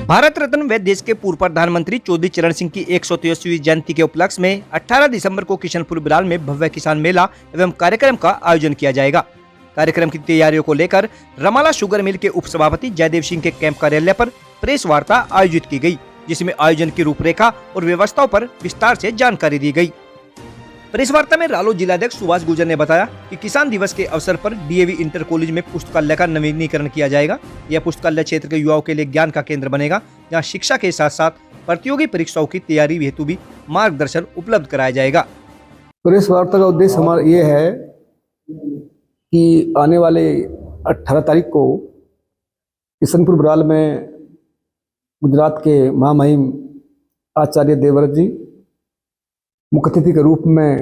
भारत रत्न व देश के पूर्व प्रधानमंत्री चौधरी चरण सिंह की 183वीं जयंती के उपलक्ष्य में 18 दिसंबर को किशनपुर बिलाल में भव्य किसान मेला एवं कार्यक्रम का आयोजन किया जाएगा। कार्यक्रम की तैयारियों को लेकर रमाला शुगर मिल के उप सभापति जयदेव सिंह के कैंप कार्यालय पर प्रेस वार्ता आयोजित की गई, जिसमें आयोजन की रूपरेखा और व्यवस्थाओं पर विस्तार से जानकारी दी गई। प्रेस वार्ता में रालोद जिलाध्यक्ष सुभाष गुर्जर ने बताया कि किसान दिवस के अवसर पर डीएवी इंटर कॉलेज में पुस्तकालय का नवीनीकरण किया जाएगा। यह पुस्तकालय क्षेत्र के युवाओं के लिए ज्ञान का केंद्र बनेगा, जहां शिक्षा के साथ साथ प्रतियोगी परीक्षाओं की तैयारी हेतु भी मार्गदर्शन उपलब्ध कराया जाएगा। प्रेस वार्ता का उद्देश्य हमारा ये है कि आने वाले 18 तारीख को किशनपुर बिलाल में गुजरात के महामहिम आचार्य देवव्रत जी मुख्य अतिथि के रूप में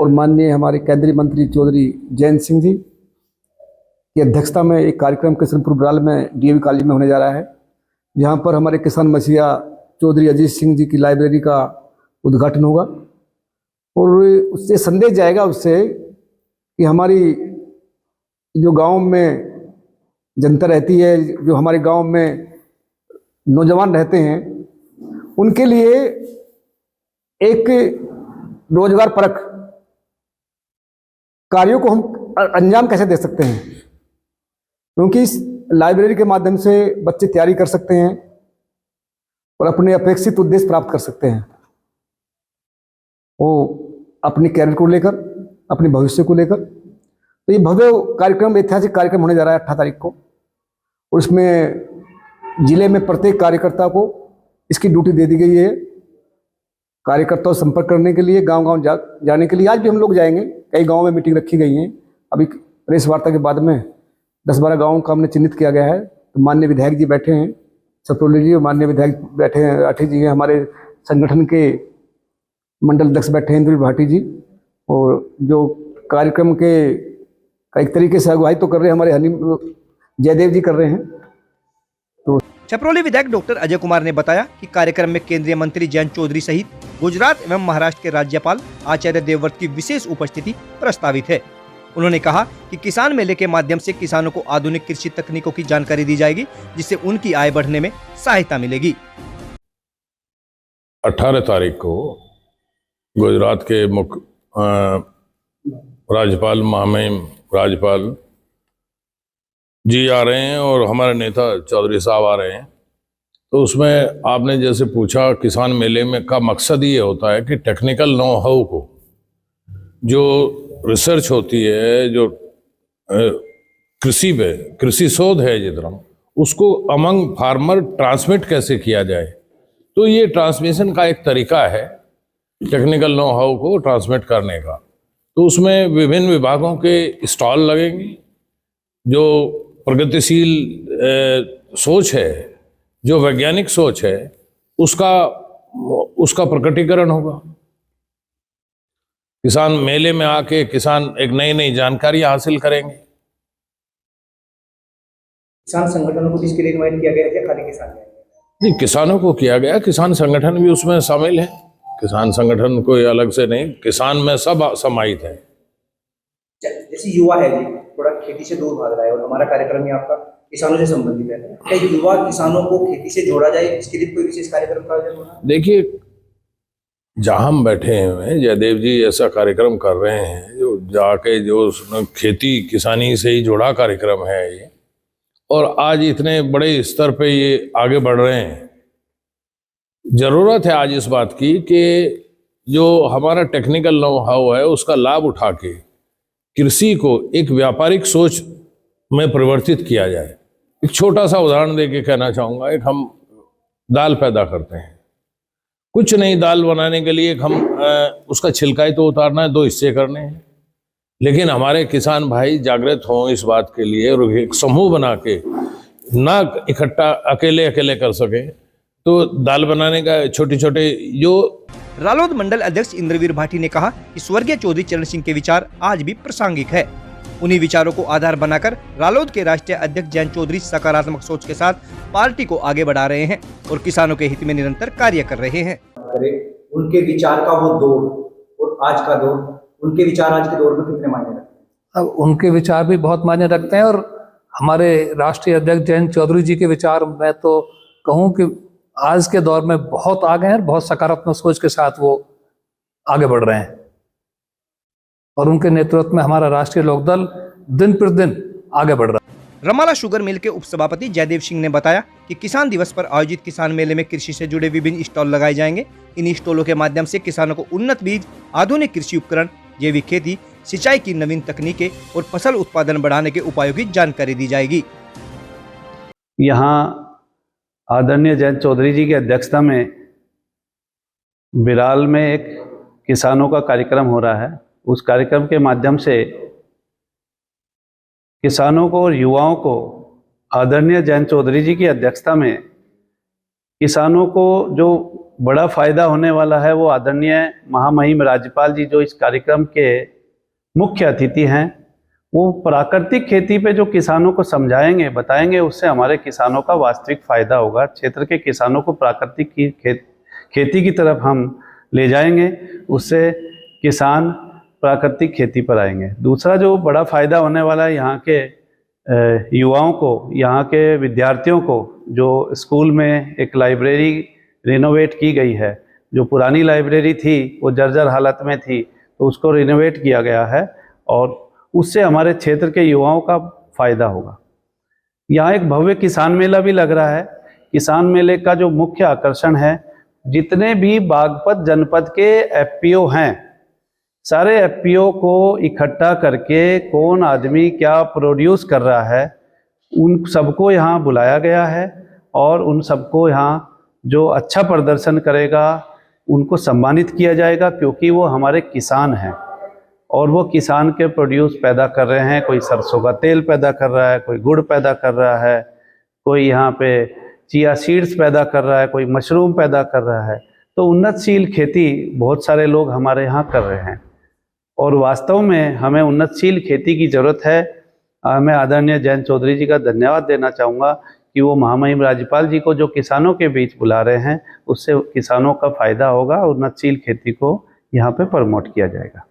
और माननीय हमारे केंद्रीय मंत्री चौधरी जयंत सिंह जी की अध्यक्षता में एक कार्यक्रम किशनपुर बिलाल में डीएवी कॉलेज में होने जा रहा है, जहां पर हमारे किसान मसीहा चौधरी अजीत सिंह जी की लाइब्रेरी का उद्घाटन होगा। और उससे संदेश जाएगा उससे कि हमारी जो गांव में जनता रहती है, जो हमारे गांव में नौजवान रहते हैं, उनके लिए एक रोजगार परक कार्यों को हम अंजाम कैसे दे सकते हैं, क्योंकि इस लाइब्रेरी के माध्यम से बच्चे तैयारी कर सकते हैं और अपने अपेक्षित उद्देश्य प्राप्त कर सकते हैं। वो अपनी कैरियर को लेकर, अपने भविष्य को लेकर। तो ये भव्य कार्यक्रम, ऐतिहासिक कार्यक्रम होने जा रहा है 18 तारीख को, और इसमें जिले में प्रत्येक कार्यकर्ता को इसकी ड्यूटी दे दी गई है, कार्यकर्ताओं से संपर्क करने के लिए, गांव-गांव जाने के लिए। आज भी हम लोग जाएंगे, कई गांव में मीटिंग रखी गई है। अभी प्रेस वार्ता के बाद में 10-12 गांवों का हमने चिन्हित किया गया है। तो माननीय विधायक जी बैठे हैं, सतोली जी, माननीय विधायक बैठे हैं, राठी जी हैं, हमारे संगठन के मंडल अध्यक्ष बैठे हैं इंद्र भाटी जी, और जो कार्यक्रम के एक तरीके से अगुवाई तो कर रहे हैं हमारे जयदेव जी कर रहे हैं। तो छपरौली विधायक डॉक्टर अजय कुमार ने बताया कि कार्यक्रम में केंद्रीय मंत्री जयंत चौधरी सहित गुजरात एवं महाराष्ट्र के राज्यपाल आचार्य देवव्रत की विशेष उपस्थिति प्रस्तावित है। उन्होंने कहा कि किसान मेले के माध्यम से किसानों को आधुनिक कृषि तकनीकों की जानकारी दी जाएगी, जिससे उनकी आय बढ़ने में सहायता मिलेगी। 18 तारीख को गुजरात के मुख्य राज्यपाल, महामहिम राज्यपाल जी आ रहे हैं और हमारे नेता चौधरी साहब आ रहे हैं। तो उसमें आपने जैसे पूछा, किसान मेले में का मकसद ये होता है कि टेक्निकल नो हाउ को, जो रिसर्च होती है, जो कृषि पे कृषि शोध है जितना, उसको अमंग फार्मर ट्रांसमिट कैसे किया जाए। तो ये ट्रांसमिशन का एक तरीका है टेक्निकल नो हाउ को ट्रांसमिट करने का। तो उसमें विभिन्न विभागों के स्टॉल लगेंगे, जो प्रगतिशील सोच है, जो वैज्ञानिक सोच है, उसका प्रकटीकरण होगा। किसान मेले में आके किसान एक नई नई जानकारी हासिल करेंगे। किसान संगठनों को इसके लिए इनवाइट किया गया है, खाली किसान नहीं, किसानों को किया गया, किसान संगठन भी उसमें शामिल है। किसान संगठन कोई अलग से नहीं, किसान में सब समाहित है। जैसे युवा है जी, थोड़ा खेती से दूर भाग रहा है, और हमारा कार्यक्रम ही आपका किसानों से संबंधित है, क्या युवा किसानों को खेती से जोड़ा जाए, इसके लिए कोई विशेष कार्यक्रम का आयोजन होना? देखिए, जहां हम बैठे हैं, जयदेव जी ऐसा कार्यक्रम कर रहे हैं जो जाके जो खेती किसानी से ही जुड़ा कार्यक्रम है ये, और आज इतने बड़े स्तर पे ये आगे बढ़ रहे हैं। जरूरत है आज इस बात की कि जो हमारा टेक्निकल नो हाउ है, उसका लाभ उठा के कृषि को एक व्यापारिक सोच में परिवर्तित किया जाए। एक छोटा सा उदाहरण देके कहना चाहूँगा, एक हम दाल पैदा करते हैं, कुछ नहीं, दाल बनाने के लिए हम उसका छिलका ही तो उतारना है, 2 हिस्से करने हैं। लेकिन हमारे किसान भाई जागृत हों इस बात के लिए, और एक समूह बना के ना इकट्ठा अकेले कर सके, तो दाल बनाने का छोटे छोटे जो। रालोद मंडल अध्यक्ष इंद्रवीर भाटी ने कहा कि स्वर्गीय चौधरी चरण सिंह के विचार आज भी प्रासंगिक है। उन्हीं विचारों को आधार बनाकर रालोद के राष्ट्रीय अध्यक्ष जयंत चौधरी सकारात्मक सोच के साथ पार्टी को आगे बढ़ा रहे हैं और किसानों के हित में निरंतर कार्य कर रहे हैं। उनके विचार का वो दौर और आज का दौर, उनके विचार आज के दौर में कितने मायने रखते हैं? अब उनके विचार भी बहुत मायने रखते हैं, और हमारे राष्ट्रीय अध्यक्ष जयंत चौधरी जी के विचार में तो कहूँ कि आज के दौर में बहुत आगे हैं और बहुत सकारात्मक सोच के साथ वो आगे बढ़ रहे हैं, और उनके नेतृत्व में हमारा राष्ट्रीय लोकदल दिन प्रतिदिन आगे बढ़ रहा है। रमाला शुगर मिल के उपसभापति जयदेव सिंह ने बताया कि किसान दिवस पर आयोजित किसान मेले में कृषि से जुड़े विभिन्न स्टॉल लगाए जाएंगे। इन स्टॉलों के माध्यम से किसानों को उन्नत बीज, आधुनिक कृषि उपकरण, जैविक खेती, सिंचाई की नवीन तकनीकें और फसल उत्पादन बढ़ाने के उपायों की जानकारी दी जाएगी। यहाँ आदरणीय जयंत चौधरी जी की अध्यक्षता में बिराल में एक किसानों का कार्यक्रम हो रहा है। उस कार्यक्रम के माध्यम से किसानों को और युवाओं को आदरणीय जयंत चौधरी जी की अध्यक्षता में किसानों को जो बड़ा फायदा होने वाला है, वो आदरणीय महामहिम राज्यपाल जी जो इस कार्यक्रम के मुख्य अतिथि हैं, वो प्राकृतिक खेती पे जो किसानों को समझाएंगे, बताएंगे, उससे हमारे किसानों का वास्तविक फायदा होगा। क्षेत्र के किसानों को प्राकृतिक की खेती की तरफ हम ले जाएंगे, उससे किसान प्राकृतिक खेती पर आएंगे। दूसरा जो बड़ा फायदा होने वाला है, यहाँ के युवाओं को, यहाँ के विद्यार्थियों को, जो स्कूल में एक लाइब्रेरी रिनोवेट की गई है, जो पुरानी लाइब्रेरी थी वो जर्जर हालत में थी, तो उसको रिनोवेट किया गया है और उससे हमारे क्षेत्र के युवाओं का फायदा होगा। यहाँ एक भव्य किसान मेला भी लग रहा है। किसान मेले का जो मुख्य आकर्षण है, जितने भी बागपत जनपद के एफपीओ हैं, सारे एफपीओ को इकट्ठा करके कौन आदमी क्या प्रोड्यूस कर रहा है, उन सबको यहाँ बुलाया गया है और उन सबको यहाँ जो अच्छा प्रदर्शन करेगा उनको सम्मानित किया जाएगा, क्योंकि वो हमारे किसान हैं और वो किसान के प्रोड्यूस पैदा कर रहे हैं। कोई सरसों का तेल पैदा कर रहा है, कोई गुड़ पैदा कर रहा है, कोई यहाँ पे चिया सीड्स पैदा कर रहा है, कोई मशरूम पैदा कर रहा है। तो उन्नतशील खेती बहुत सारे लोग हमारे यहाँ कर रहे हैं और वास्तव में हमें उन्नतशील खेती की ज़रूरत है। मैं आदरणीय जयंत चौधरी जी का धन्यवाद देना चाहूँगा कि वो महामहिम राज्यपाल जी को जो किसानों के बीच बुला रहे हैं, उससे किसानों का फायदा होगा, उन्नतशील खेती को यहाँ पे प्रमोट किया जाएगा।